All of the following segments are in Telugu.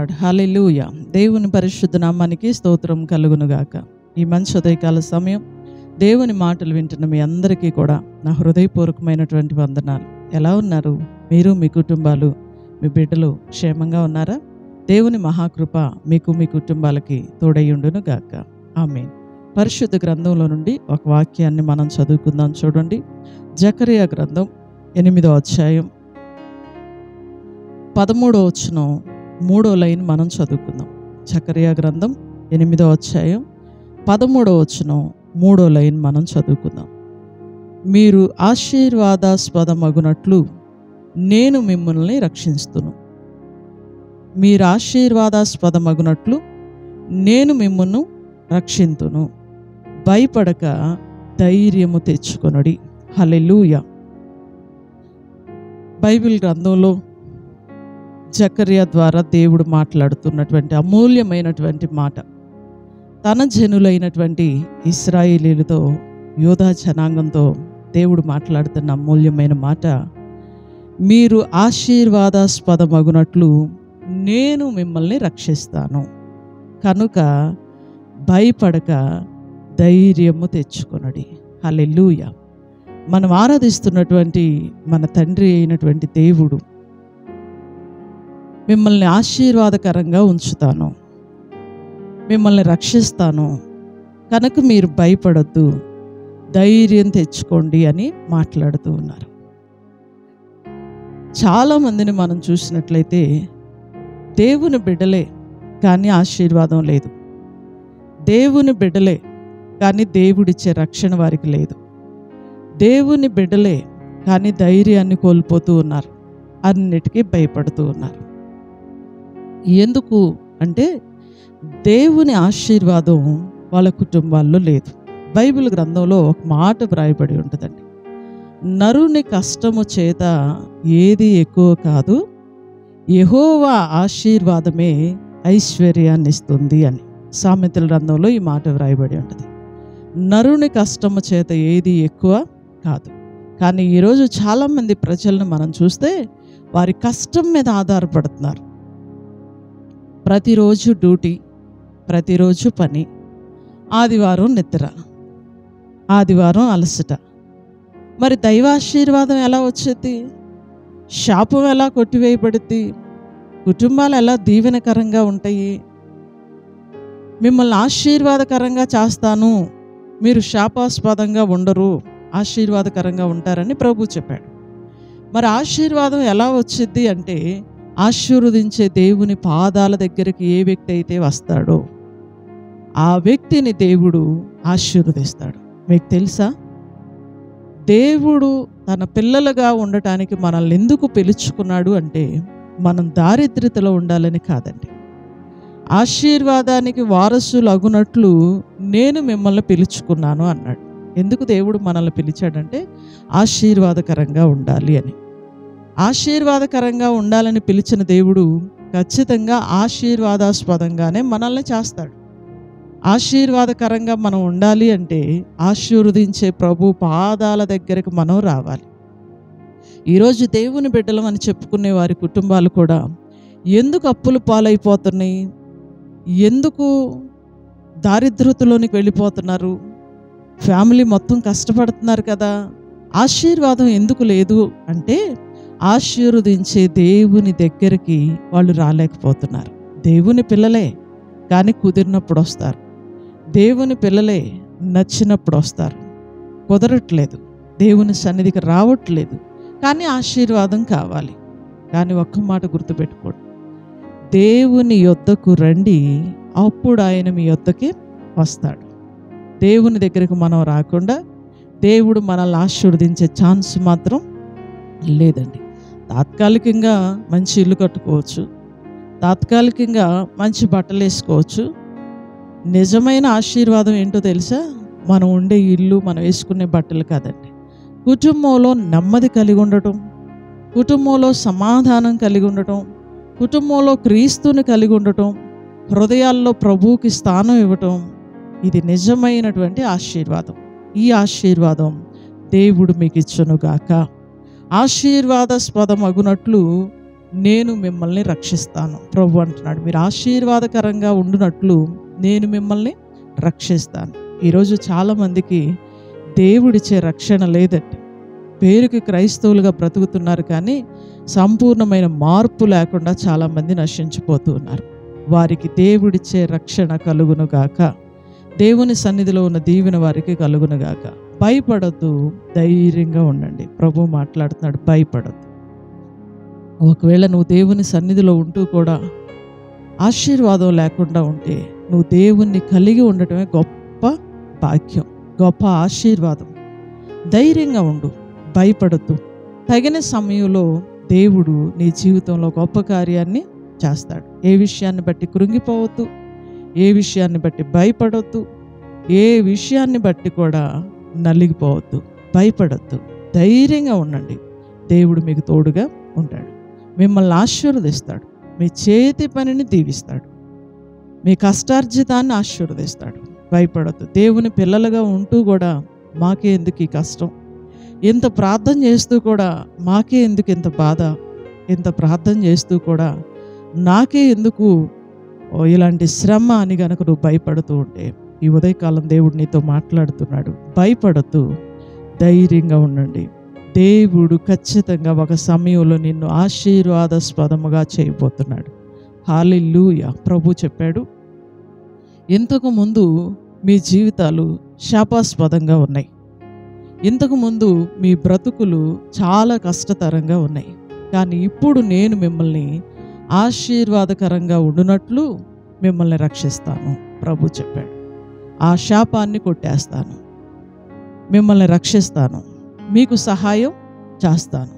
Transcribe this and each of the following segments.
లార్డ్. హల్లెలూయా. దేవుని పరిశుద్ధ నామానికి స్తోత్రం కలుగునుగాక. ఈ మంచి ఉదయకాల సమయం దేవుని మాటలు వింటున్న మీ అందరికీ కూడా నా హృదయపూర్వకమైనటువంటి వందనాలు. ఎలా ఉన్నారు? మీరు, మీ కుటుంబాలు, మీ బిడ్డలు క్షేమంగా ఉన్నారా? దేవుని మహాకృప మీకు, మీ కుటుంబాలకి తోడయ్యుండును గాక. ఆమేన్. పరిశుద్ధ గ్రంథంలో నుండి ఒక వాక్యాన్ని మనం చదువుకుందాం. చూడండి, జకరియా గ్రంథం 8వ అధ్యాయం 13వ వచనం 3వ లైన్ మనం చదువుకుందాం. జకరియా గ్రంథం 8వ అధ్యాయం 13వ వచనం 3వ లైన్ మనం చదువుకుందాం. మీరు ఆశీర్వాదాస్పదమగునట్లు నేను మిమ్మల్ని రక్షిస్తును. మీరు ఆశీర్వాదాస్పదమగునట్లు నేను మిమ్మల్ని రక్షింతును. భయపడక ధైర్యము తెచ్చుకొనుడి. హల్లెలూయా. బైబిల్ గ్రంథంలో జకరియా ద్వారా దేవుడు మాట్లాడుతున్నటువంటి అమూల్యమైనటువంటి మాట, తన జనులైనటువంటి ఇశ్రాయేలీలతో, యోధా జనాంగంతో దేవుడు మాట్లాడుతున్న అమూల్యమైన మాట, మీరు ఆశీర్వాదాస్పదమగునట్లు నేను మిమ్మల్ని రక్షిస్తాను, కనుక భయపడక ధైర్యము తెచ్చుకొనుడి. హల్లెలూయా. మనం ఆరాధిస్తున్నటువంటి మన తండ్రి అయినటువంటి దేవుడు మిమ్మల్ని ఆశీర్వాదకరంగా ఉంచుతాను, మిమ్మల్ని రక్షిస్తాను, కనుక మీరు భయపడొద్దు, ధైర్యం తెచ్చుకోండి అని మాట్లాడుతూ ఉన్నారు. చాలామందిని మనం చూసినట్లయితే దేవుని బిడ్డలే కానీ ఆశీర్వాదం లేదు, దేవుని బిడ్డలే కానీ దేవుడిచ్చే రక్షణ వారికి లేదు, దేవుని బిడ్డలే కానీ ధైర్యాన్ని కోల్పోతూ ఉన్నారు, అన్నిటికీ భయపడుతూ ఉన్నారు. ఎందుకు అంటే దేవుని ఆశీర్వాదం వాళ్ళ కుటుంబాల్లో లేదు. బైబిల్ గ్రంథంలో ఒక మాట వ్రాయబడి ఉంటుందండి, నరుని కష్టము చేత ఏది ఎక్కువ కాదు, యెహోవా ఆశీర్వాదమే ఐశ్వర్యాన్ని ఇస్తుంది అని. సామెతల గ్రంథంలో ఈ మాట వ్రాయబడి ఉంటుంది. నరుని కష్టము చేత ఏది ఎక్కువ కాదు. కానీ ఈరోజు చాలామంది ప్రజలను మనం చూస్తే వారి కష్టం మీద ఆధారపడుతున్నారు. ప్రతిరోజు డ్యూటీ, ప్రతిరోజు పని, ఆదివారం నిద్ర, ఆదివారం అలసట. మరి దైవాశీర్వాదం ఎలా వచ్చేది? శాపం ఎలా కొట్టివేయబడుద్ది? కుటుంబాలు ఎలా దీవెనకరంగా ఉంటాయి? మిమ్మల్ని ఆశీర్వాదకరంగా చేస్తాను, మీరు శాపాస్పదంగా ఉండరు, ఆశీర్వాదకరంగా ఉంటారని ప్రభు చెప్పాడు. మరి ఆశీర్వాదం ఎలా వచ్చింది అంటే, ఆశీర్వదించే దేవుని పాదాల దగ్గరికి ఏ వ్యక్తి అయితే వస్తాడో ఆ వ్యక్తిని దేవుడు ఆశీర్వదిస్తాడు. మీకు తెలుసా, దేవుడు తన పిల్లలుగా ఉండటానికి మనల్ని ఎందుకు పిలుచుకున్నాడు అంటే, మనం దారిద్ర్యతలో ఉండాలని కాదండి. ఆశీర్వాదానికి వారసులు అగునట్లు నేను మిమ్మల్ని పిలుచుకున్నాను అన్నాడు. ఎందుకు దేవుడు మనల్ని పిలిచాడంటే, ఆశీర్వాదకరంగా ఉండాలి అని. ఆశీర్వాదకరంగా ఉండాలని పిలిచిన దేవుడు ఖచ్చితంగా ఆశీర్వాదాస్పదంగానే మనల్ని చేస్తాడు. ఆశీర్వాదకరంగా మనం ఉండాలి అంటే ఆశీర్వదించే ప్రభు పాదాల దగ్గరకు మనం రావాలి. ఈరోజు దేవుని బిడ్డలం అని చెప్పుకునే వారి కుటుంబాలు కూడా ఎందుకు అప్పుల పాలైపోతున్నాయి? ఎందుకు దారిద్ర్యతలోనికి వెళ్ళిపోతున్నారు? ఫ్యామిలీ మొత్తం కష్టపడుతున్నారు కదా, ఆశీర్వాదం ఎందుకు లేదు అంటే, ఆశీర్వదించే దేవుని దగ్గరికి వాళ్ళు రాలేకపోతున్నారు. దేవుని పిల్లలే కానీ కుదిరినప్పుడు వస్తారు, దేవుని పిల్లలే నచ్చినప్పుడు వస్తారు, కుదరట్లేదు, దేవుని సన్నిధికి రావట్లేదు, కానీ ఆశీర్వాదం కావాలి. కానీ ఒక్క మాట గుర్తుపెట్టుకోండి, దేవుని యొద్దకు రండి, అప్పుడు ఆయన మీ యొద్దకి వస్తాడు. దేవుని దగ్గరకు మనం రాకుండా దేవుడు మనల్ని ఆశీర్వదించే ఛాన్స్ మాత్రం లేదండి. తాత్కాలికంగా మంచి ఇల్లు కట్టుకోవచ్చు, తాత్కాలికంగా మంచి బట్టలు వేసుకోవచ్చు. నిజమైన ఆశీర్వాదం ఏంటో తెలుసా? మనం ఉండే ఇల్లు, మనం వేసుకునే బట్టలు కాదండి. కుటుంబంలో నెమ్మది కలిగి ఉండటం, కుటుంబంలో సమాధానం కలిగి ఉండటం, కుటుంబంలో క్రీస్తుని కలిగి ఉండటం, హృదయాల్లో ప్రభువుకి స్థానం ఇవ్వటం, ఇది నిజమైనటువంటి ఆశీర్వాదం. ఈ ఆశీర్వాదం దేవుడు మీకు ఇచ్చునుగాక. ఆశీర్వాదాస్పదం అగునట్లు నేను మిమ్మల్ని రక్షిస్తాను. ప్రభు అంటున్నాడు, మీరు ఆశీర్వాదకరంగా ఉండునట్లు నేను మిమ్మల్ని రక్షిస్తాను. ఈరోజు చాలామందికి దేవుడిచ్చే రక్షణ లేదండి. పేరుకి క్రైస్తవులుగా బ్రతుకుతున్నారు కానీ సంపూర్ణమైన మార్పు లేకుండా చాలామంది నశించిపోతూ ఉన్నారు. వారికి దేవుడిచ్చే రక్షణ కలుగునుగాక. దేవుని సన్నిధిలో ఉన్న దీవెన వారికి కలుగునుగాక. భయపడొద్దు, ధైర్యంగా ఉండండి. ప్రభు మాట్లాడుతున్నాడు, భయపడొద్దు. ఒకవేళ నువ్వు దేవుని సన్నిధిలో ఉంటూ కూడా ఆశీర్వాదం లేకుండా ఉంటే నువ్వు దేవుణ్ణి కలిగి ఉండటమే గొప్ప భాగ్యం, గొప్ప ఆశీర్వాదం. ధైర్యంగా ఉండు, భయపడొద్దు. తగిన సమయంలో దేవుడు నీ జీవితంలో గొప్ప కార్యాన్ని చేస్తాడు. ఏ విషయాన్ని బట్టి కృంగిపోవద్దు, ఏ విషయాన్ని బట్టి భయపడొద్దు, ఏ విషయాన్ని బట్టి కూడా నలిగిపోవద్దు, భయపడొద్దు. ధైర్యంగా ఉండండి. దేవుడు మీకు తోడుగా ఉంటాడు, మిమ్మల్ని ఆశీర్వదిస్తాడు, మీ చేతి పనిని దీవిస్తాడు, మీ కష్టార్జితాన్ని ఆశీర్వదిస్తాడు. భయపడొద్దు. దేవుని పిల్లలుగా ఉంటూ కూడా మాకే ఎందుకు ఈ కష్టం, ఇంత ప్రార్థన చేస్తూ కూడా మాకే ఎందుకు ఇంత బాధ, ఇంత ప్రార్థన చేస్తూ కూడా నాకే ఎందుకు ఇలాంటి శ్రమ అని గనక నువ్వు భయపడుతూ ఉంటే ఈ ఉదయకాలం దేవుడు నీతో మాట్లాడుతున్నాడు. భయపడొద్దు, ధైర్యంగా ఉండండి. దేవుడు ఖచ్చితంగా ఒక సమయంలో నిన్ను ఆశీర్వాదాస్పదముగా చేయబోతున్నాడు. హల్లెలూయా. ప్రభు చెప్పాడు, ఇంతకుముందు మీ జీవితాలు శాపాస్పదంగా ఉన్నాయి, ఇంతకుముందు మీ బ్రతుకులు చాలా కష్టతరంగా ఉన్నాయి, కానీ ఇప్పుడు నేను మిమ్మల్ని ఆశీర్వాదకరంగా ఉండునట్లు మిమ్మల్ని రక్షిస్తాను. ప్రభు చెప్పాడు, ఆ శాపాన్ని కొట్టేస్తాను, మిమ్మల్ని రక్షిస్తాను, మీకు సహాయం చేస్తాను,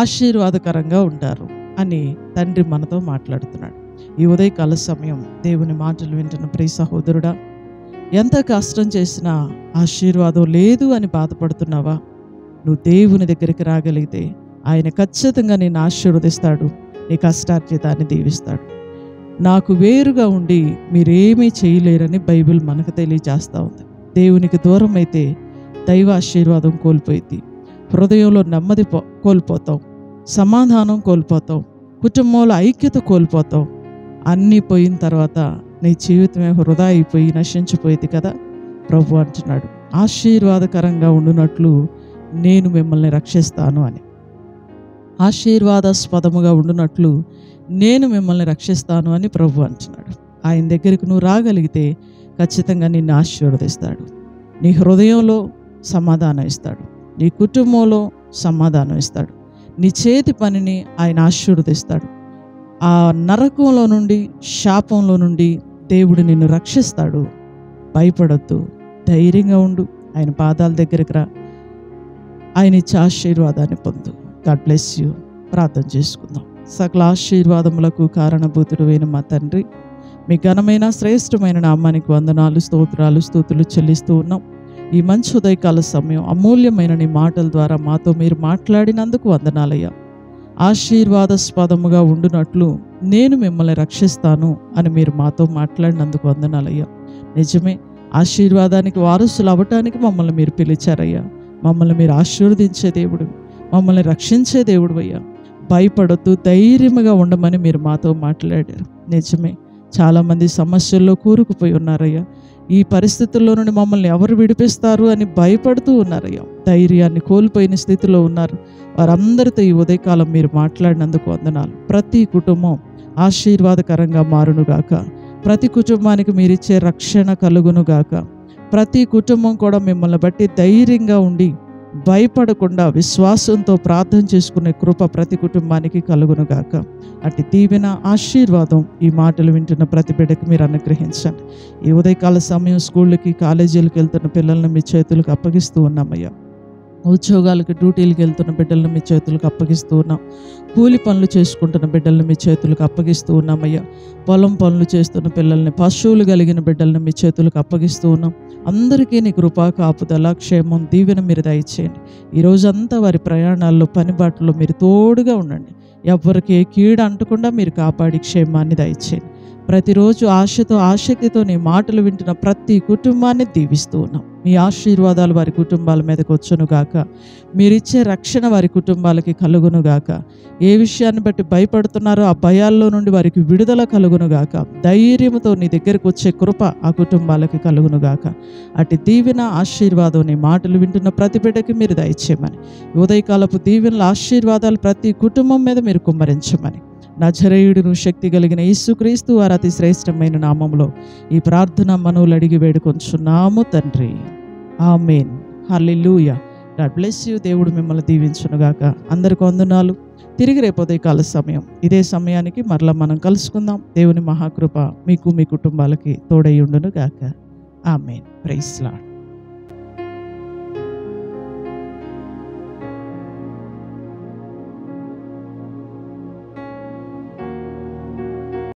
ఆశీర్వాదకరంగా ఉంటారు అని తండ్రి మనతో మాట్లాడుతున్నాడు. ఈ ఉదయకాల సమయం దేవుని మాటలు వింటున్న ప్రియ సహోదరుడా, ఎంత కష్టం చేసినా ఆశీర్వాదం లేదు అని బాధపడుతున్నావా? నువ్వు దేవుని దగ్గరికి రాగలిగితే ఆయన ఖచ్చితంగా నిన్ను ఆశీర్వదిస్తాడు, నీ కష్టార్జితాన్ని దీవిస్తాడు. నాకు వేరుగా ఉండి మీరేమీ చేయలేరని బైబిల్ మనకు తెలియజేస్తూ ఉంది. దేవునికి దూరం అయితే దైవ ఆశీర్వాదం కోల్పోయింది, హృదయంలో నెమ్మది కోల్పోతాం, సమాధానం కోల్పోతాం, కుటుంబంలో ఐక్యత కోల్పోతాం. అన్నీ పోయిన తర్వాత నీ జీవితమే వృధా అయిపోయి నశించిపోయింది కదా. ప్రభు అంటున్నాడు, ఆశీర్వాదకరంగా ఉండునట్లు నేను మిమ్మల్ని రక్షిస్తాను అని. ఆశీర్వాదాస్పదముగా ఉండునట్లు నేను మిమ్మల్ని రక్షిస్తాను అని ప్రభు అంటున్నాడు. ఆయన దగ్గరికి నువ్వు రాగలిగితే ఖచ్చితంగా నిన్ను ఆశీర్వదిస్తాడు. నీ హృదయంలో సమాధానం ఇస్తాడు, నీ కుటుంబంలో సమాధానం ఇస్తాడు, నీ చేతి పనిని ఆయన ఆశీర్వదిస్తాడు. ఆ నరకంలో నుండి, శాపంలో నుండి దేవుడు నిన్ను రక్షిస్తాడు. భయపడొద్దు, ధైర్యంగా ఉండు. ఆయన పాదాల దగ్గరికి రా, ఆయన ఇచ్చే ఆశీర్వాదాన్ని పొందు. God bless you. ప్రార్థన చేసుకుందాం. సకల ఆశీర్వాదములకు కారణభూతుడు అయిన మా తండ్రి, మీ ఘనమైన శ్రేష్టమైన నామానికి వందనాలు, స్తోత్రాలు, స్తుతులు చెల్లిస్తూ ఉన్నాం. ఈ మంచి ఉదయకాల సమయం అమూల్యమైన నీ మాటల ద్వారా మాతో మీరు మాట్లాడినందుకు వందనాలయ్యా. ఆశీర్వాదాస్పదముగా ఉండునట్లు నేను మిమ్మల్ని రక్షిస్తాను అని మీరు మాతో మాట్లాడినందుకు వందనాలయ్యా. నిజమే, ఆశీర్వాదానికి వారసులు అవ్వటానికి మమ్మల్ని మీరు పిలిచారయ్యా. మమ్మల్ని మీరు ఆశీర్వదించే దేవుడు, మమ్మల్ని రక్షించే దేవుడు అయ్యా. భయపడొద్దు, ధైర్యముగా ఉండమని మీరు మాతో మాట్లాడారు. నిజమే, చాలామంది సమస్యల్లో కూరుకుపోయి ఉన్నారయ్యా. ఈ పరిస్థితుల్లో నుండి మమ్మల్ని ఎవరు విడిపిస్తారు అని భయపడుతూ ఉన్నారయ్యా. ధైర్యాన్ని కోల్పోయిన స్థితిలో ఉన్నారు. వారందరితో ఈ ఉదయకాలం మీరు మాట్లాడినందుకు వందనాలు. ప్రతి కుటుంబం ఆశీర్వాదకరంగా మారునుగాక, ప్రతి కుటుంబానికి మీరిచ్చే రక్షణ కలుగునుగాక, ప్రతి కుటుంబం కూడా మిమ్మల్ని బట్టి ధైర్యంగా ఉండి భయపడకుండా విశ్వాసంతో ప్రార్థన చేసుకునే కృప ప్రతి కుటుంబానికి కలుగునుగాక. అటు దీవెన, ఆశీర్వాదం ఈ మాటలు వింటున్న ప్రతి బిడ్డకు మీరు అనుగ్రహించండి. ఈ ఉదయకాల సమయం స్కూళ్ళకి, కాలేజీలకు వెళ్తున్న పిల్లల్ని మీ చేతులకు అప్పగిస్తూ ఉన్నామయ్యా. ఉద్యోగాలకు, డ్యూటీలకు వెళ్తున్న బిడ్డలను మీ చేతులకు అప్పగిస్తూ ఉన్నాం. కూలి పనులు చేసుకుంటున్న బిడ్డలను మీ చేతులకు అప్పగిస్తూ ఉన్నామయ్యా. పొలం పనులు చేస్తున్న పిల్లల్ని, పశువులు కలిగిన బిడ్డలను మీ చేతులకు అప్పగిస్తూ ఉన్నాం. అందరికీ నీ కృపా, కాపుదల, క్షేమం, దీవెన మీరు దయచేయండి. ఈరోజంతా వారి ప్రయాణాల్లో, పనిబాట్లో మీరు తోడుగా ఉండండి. ఎవ్వరికి ఏ కీడు అంటకుండా మీరు కాపాడి క్షేమాన్ని దయచేయండి. ప్రతిరోజు ఆశతో ఆసక్తితో నీ మాటలు వింటున్న ప్రతి కుటుంబాన్ని దీవిస్తూ ఉన్నాం. మీ ఆశీర్వాదాలు వారి కుటుంబాల మీదకి వచ్చునుగాక. మీరిచ్చే రక్షణ వారి కుటుంబాలకి కలుగునుగాక. ఏ విషయాన్ని బట్టి భయపడుతున్నారో ఆ భయాల్లో నుండి వారికి విడుదల కలుగునుగాక. ధైర్యంతో నీ దగ్గరకు వచ్చే కృప ఆ కుటుంబాలకి కలుగునుగాక. అటు దీవెన ఆశీర్వాదం నీ మాటలు వింటున్న ప్రతి బిడ్డకి మీరు దయచేయమని, ఉదయకాలపు దీవెనల ఆశీర్వాదాలు ప్రతి కుటుంబం మీద మీరు కుమ్మరించమని, నజరేయుడును శక్తి కలిగిన యేసుక్రీస్తు వారి అతి శ్రేష్టమైన నామంలో ఈ ప్రార్థన మనవులు అడిగి వేడుకొంచున్నాము తండ్రి. ఆమేన్. హల్లెలూయా. God bless you. దేవుడు మిమ్మల్ని దీవించునుగాక. అందరికీ వందనాలు. తిరిగి రేపు ఉదయకాల సమయం ఇదే సమయానికి మరలా మనం కలుసుకుందాం. దేవుని మహాకృప మీకు మీ కుటుంబాలకి తోడై ఉండునుగాక. ఆమేన్. Praise lord.